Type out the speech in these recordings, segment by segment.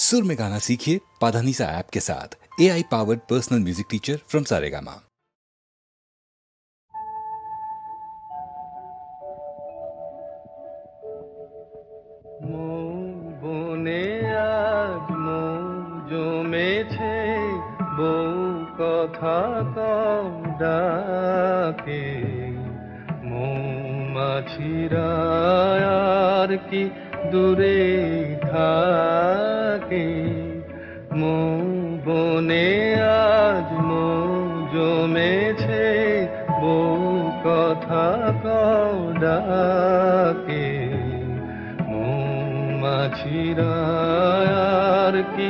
सुर में गाना सीखिए पाधानीसा ऐप के साथ। AI powered personal music teacher from Saregama. বনে আজ মৌ জমেছে, বউ কথা কম ডাকে। মৌমাছিরা আর কি দূরে থাকে। মৌ বনে আজ মৌ জমেছে, বউ কথা কম ডাকে। মাছিরা আর কি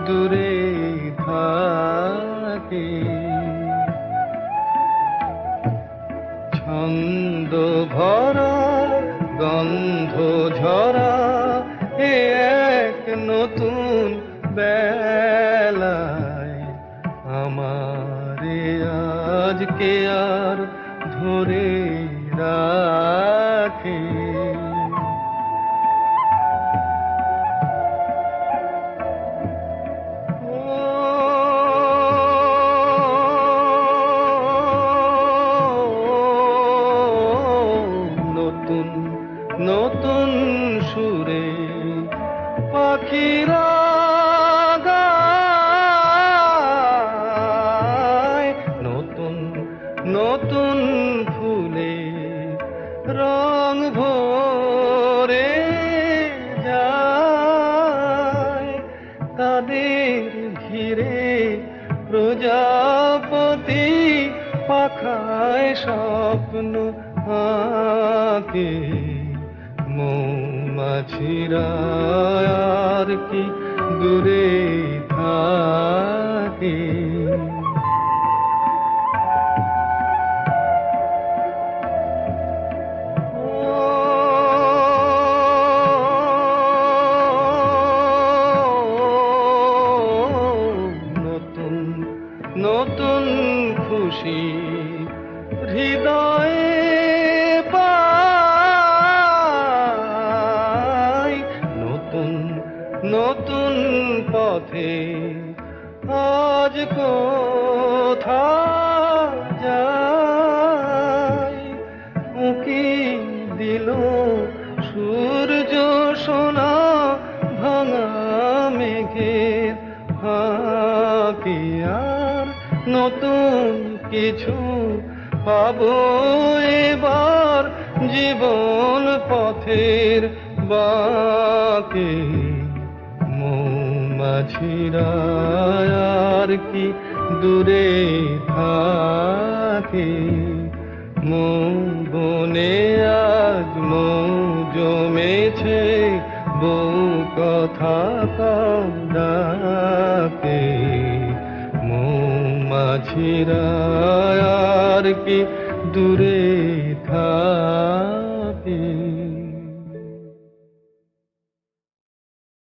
দূরে থাকে। ছন্দ ভরা গন্ধ ঝরা এ এক নতুন বেলায়, আমারে আজকে আর ধরে রাখে। নতুন সুরে পাখিরা গায়, নতুন নতুন ফুলে রং ভরে যায়। তাদের ঘিরে প্রজাপতি পাখায় স্বপ্ন আঁকে। মৌমাছিরা আর কি দূরে থাকে। নতুন নতুন খুশি হৃদয়ে নতুন পথে আজ কোথা যাই। উঁকি দিল সূর্য সোনা ভাঙা মেঘের ফাঁকি। আর নতুন কিছু পাবো এবার জীবন পথের বাঁকে। মৌমাছিরা আর কি দূরে থাকে। মৌ বনে আজ মৌ জমেছে, বউ কথা কম ডাকে। মৌমাছিরা আর কি দূরে থাকে।